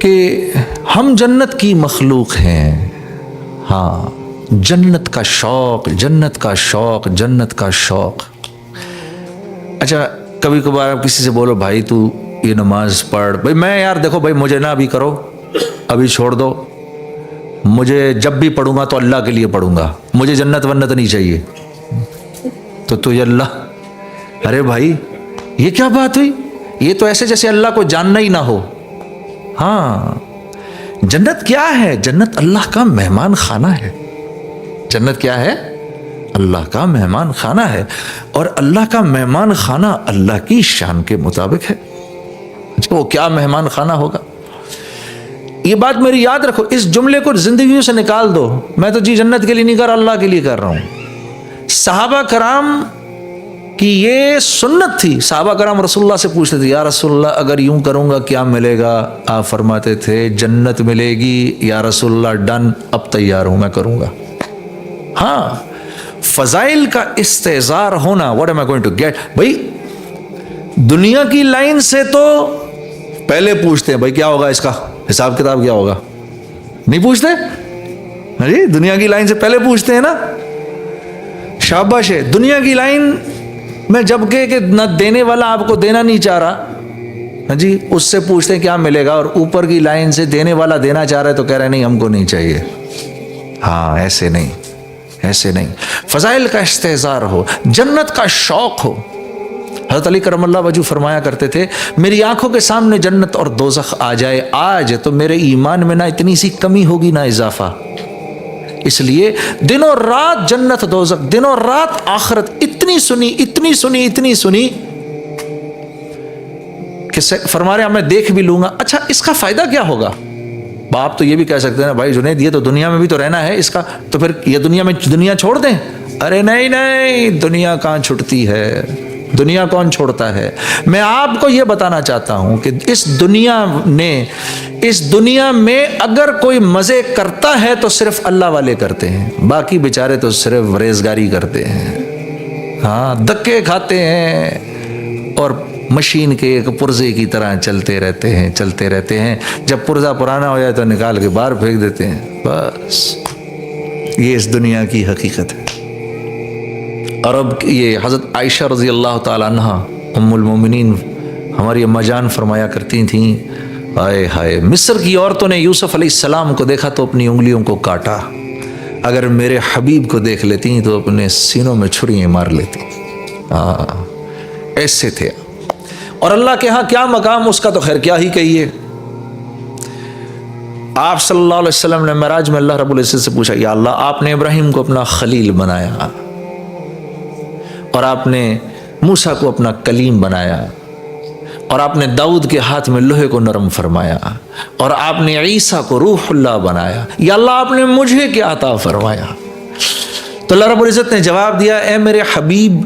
کہ ہم جنت کی مخلوق ہیں. ہاں، جنت کا شوق، جنت کا شوق، جنت کا شوق. اچھا کبھی کبھار آپ کسی سے بولو بھائی تو یہ نماز پڑھ، بھائی میں یار دیکھو بھائی مجھے نہ ابھی کرو، ابھی چھوڑ دو، مجھے جب بھی پڑھوں گا تو اللہ کے لیے پڑھوں گا، مجھے جنت ونت نہیں چاہیے. تو یہ اللہ، ارے بھائی یہ کیا بات ہوئی؟ یہ تو ایسے جیسے اللہ کو جاننا ہی نہ ہو. ہاں، جنت کیا ہے؟ جنت اللہ کا مہمان خانہ ہے. جنت کیا ہے؟ اللہ کا مہمان خانہ ہے. اور اللہ کا مہمان خانہ اللہ کی شان کے مطابق ہے. وہ کیا مہمان خانہ ہوگا؟ یہ بات میری یاد رکھو، اس جملے کو زندگیوں سے نکال دو. میں تو جی جنت کے لیے نہیں کر رہا، اللہ کے لیے کر رہا ہوں. صحابہ کرام کی یہ سنت تھی. صحابہ کرام رسول اللہ سے پوچھتے تھے یا رسول اللہ اگر یوں کروں گا کیا ملے گا؟ آپ فرماتے تھے جنت ملے گی. یا رسول اللہ ڈن، اب تیار ہوں، میں کروں گا. ہاں، فضائل کا استحضار ہونا. What am I going to get? بھائی دنیا کی لائن سے تو پہلے پوچھتے ہیں بھائی کیا ہوگا، اس کا حساب کتاب کیا ہوگا؟ نہیں پوچھتے؟ ارے دنیا کی لائن سے پہلے پوچھتے ہیں نا. شاباش ہے. دنیا کی لائن میں جب کہ نہ دینے والا آپ کو دینا نہیں چاہ رہا، جی اس سے پوچھتے ہیں کیا ملے گا، اور اوپر کی لائن سے دینے والا دینا چاہ رہا ہے تو کہہ رہے نہیں ہم کو نہیں چاہیے. ہاں ایسے نہیں، ایسے نہیں. فضائل کا استحضار ہو، جنت کا شوق ہو. حضرت علی کرم اللہ وجہ فرمایا کرتے تھے میری آنکھوں کے سامنے جنت اور دوزخ آ جائے آج تو میرے ایمان میں نہ اتنی سی کمی ہوگی نہ اضافہ. اس لیے دنوں رات جنت دوزخ، دنوں رات آخرت اتنی سنی اتنی سنی اتنی سنی کہ فرما رہے ہیں میں دیکھ بھی لوں گا. اچھا اس کا فائدہ کیا ہوگا؟ باپ تو یہ بھی کہہ سکتے ہیں نا بھائی جنید یہ تو دنیا میں بھی تو رہنا ہے اس کا، تو پھر یہ دنیا میں دنیا چھوڑ دیں. ارے نہیں نہیں، دنیا کہاں چھوٹتی ہے، دنیا کون چھوڑتا ہے. میں آپ کو یہ بتانا چاہتا ہوں کہ اس دنیا میں اگر کوئی مزے کرتا ہے تو صرف اللہ والے کرتے ہیں، باقی بیچارے تو صرف ریزگاری کرتے ہیں. ہاں دھکے کھاتے ہیں اور مشین کے ایک پرزے کی طرح چلتے رہتے ہیں چلتے رہتے ہیں. جب پرزا پرانا ہو جائے تو نکال کے باہر پھینک دیتے ہیں. بس یہ اس دنیا کی حقیقت ہے. اور اب یہ حضرت عائشہ رضی اللہ تعالیٰ عنہ ام المومنین ہماری اما جان فرمایا کرتی تھیں ہائے ہائے مصر کی عورتوں نے یوسف علیہ السلام کو دیکھا تو اپنی انگلیوں کو کاٹا، اگر میرے حبیب کو دیکھ لیتی تو اپنے سینوں میں چھریاں مار لیتی. ایسے تھے. اور اللہ کے ہاں کیا مقام اس کا تو خیر کیا ہی کہیے. آپ صلی اللہ علیہ وسلم نے معراج میں اللہ رب العزت سے پوچھا یا اللہ آپ نے ابراہیم کو اپنا خلیل بنایا اور آپ نے موسیٰ کو اپنا کلیم بنایا اور آپ نے داؤد کے ہاتھ میں لوہے کو نرم فرمایا اور آپ نے عیسیٰ کو روح اللہ بنایا، یا اللہ آپ نے مجھے کیا عطا فرمایا؟ تو اللہ رب العزت نے جواب دیا اے میرے حبیب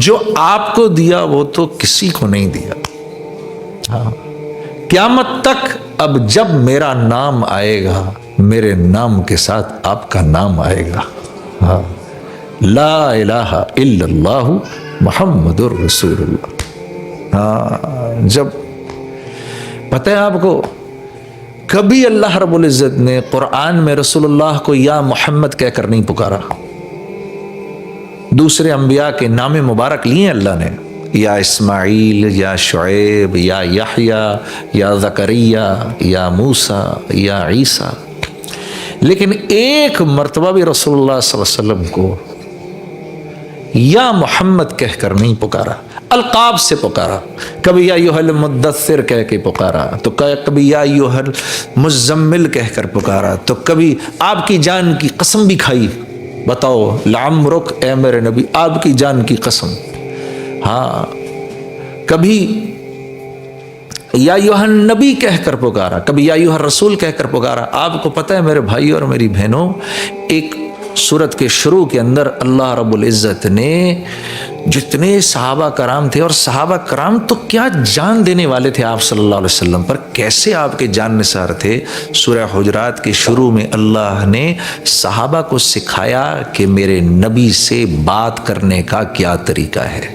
جو آپ کو دیا وہ تو کسی کو نہیں دیا. ہاں قیامت تک اب جب میرا نام آئے گا میرے نام کے ساتھ آپ کا نام آئے گا. ہاں لا الہ الا اللہ محمد الرسول اللہ. ہاں جب پتہ ہے آپ کو کبھی اللہ رب العزت نے قرآن میں رسول اللہ کو یا محمد کہہ کر نہیں پکارا. دوسرے انبیاء کے نام مبارک لیے اللہ نے، یا اسماعیل یا شعیب یا یحییٰ یا زکریا یا موسیٰ یا عیسیٰ، لیکن ایک مرتبہ بھی رسول اللہ صلی اللہ علیہ وسلم کو یا محمد کہہ کر نہیں پکارا. القاب سے پکارا، کبھی یا ایھا المدثر کہہ کے پکارا، تو کبھی یا ایھا المزمل کہہ کر پکارا، تو کبھی آپ کی جان کی قسم بھی کھائی. بتاؤ لعمرک اے میرے نبی آپ کی جان کی قسم. ہاں کبھی یا ایھا النبی کہہ کر پکارا، کبھی یا ایھا الرسول کہہ کر پکارا. آپ کو پتہ ہے میرے بھائی اور میری بہنوں، ایک سورت کے شروع کے اندر اللہ رب العزت نے جتنے صحابہ کرام تھے، اور صحابہ کرام تو کیا جان دینے والے تھے آپ صلی اللہ علیہ وسلم پر، کیسے آپ کے جان نثار تھے. سورہ حجرات کے شروع میں اللہ نے صحابہ کو سکھایا کہ میرے نبی سے بات کرنے کا کیا طریقہ ہے.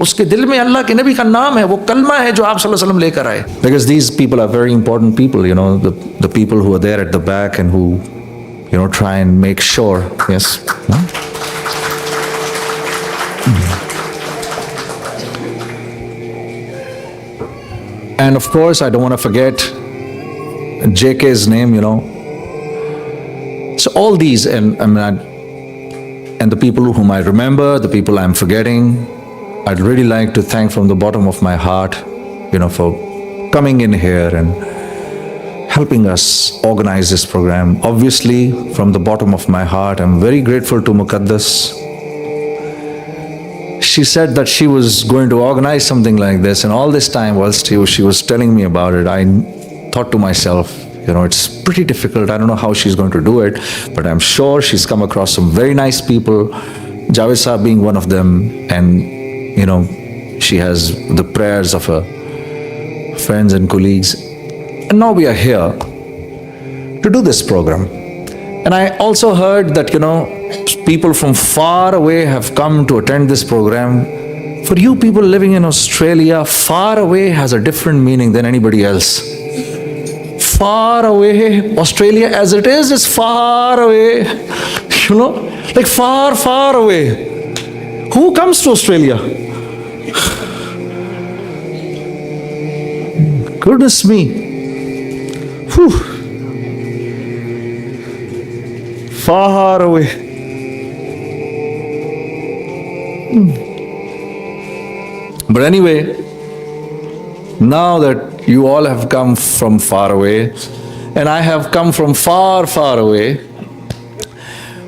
اس کے دل میں اللہ کے نبی کا نام ہے, وہ کلمہ ہے جو آپ صلی اللہ علیہ وسلم لے کر آئے. Because these people are very important people, you know, the people who are there at the back and who, you know, try and make sure. Yes. And of course, I don't want to forget JK's name, you know. So all these, and the people whom I remember, the people I'm forgetting, I'd really like to thank from the bottom of my heart, you know, for coming in here and helping us organize this program. Obviously, from the bottom of my heart, I'm very grateful to Muqaddas. She said that she was going to organize something like this, and all this time whilst she was telling me about it, I thought to myself, you know, it's pretty difficult. I don't know how she's going to do it, but I'm sure she's come across some very nice people, Javed Saab being one of them, and, you know, she has the prayers of her friends and colleagues. And now we are here to do this program. And I also heard that, you know, people from far away have come to attend this program. For you people living in Australia, far away has a different meaning than anybody else. Far away, Australia as it is far away. You know, like far, far away. Who comes to Australia? Goodness me. Whew. Far away. But anyway, now that you all have come from far away, and I have come from far, far away,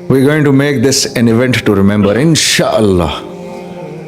we're going to make this an event to remember, inshallah.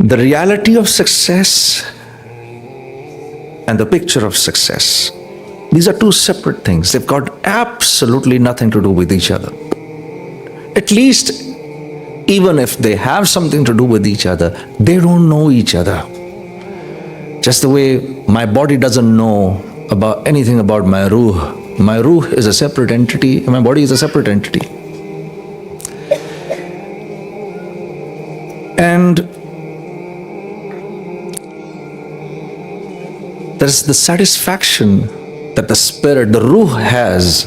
The reality of success and the picture of success, these are two separate things. They've got absolutely nothing to do with each other. At least, even if they have something to do with each other, they don't know each other. Just the way my body doesn't know about anything about my ruh. My ruh is a separate entity, and my body is a separate entity. And there's the satisfaction that the spirit, the ruh has.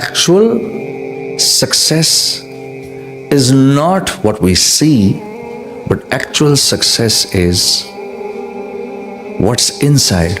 Actual success is not what we see, but actual success is what's inside.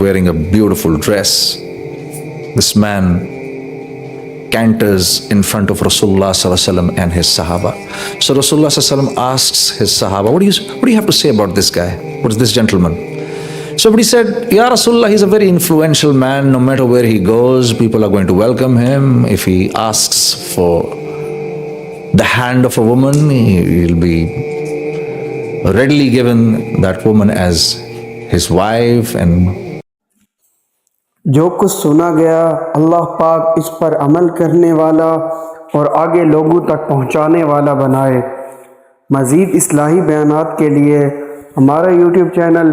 wearing a beautiful dress. This man canters in front of Rasulullah sallallahu alaihi wasallam and his Sahaba. So Rasulullah sallallahu alaihi wasallam asks his Sahaba, what do you have to say about this guy? What is this gentleman? Somebody said, Ya Rasulullah, he's a very influential man. No matter where he goes, people are going to welcome him. If he asks for the hand of a woman, he'll be readily given that woman as his wife. And جو کچھ سنا گیا اللہ پاک اس پر عمل کرنے والا اور آگے لوگوں تک پہنچانے والا بنائے. مزید اصلاحی بیانات کے لیے ہمارا یوٹیوب چینل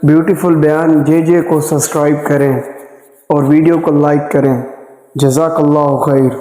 بیوٹیفل بیان جے کو سبسکرائب کریں اور ویڈیو کو لائک کریں. جزاک اللہ خیر.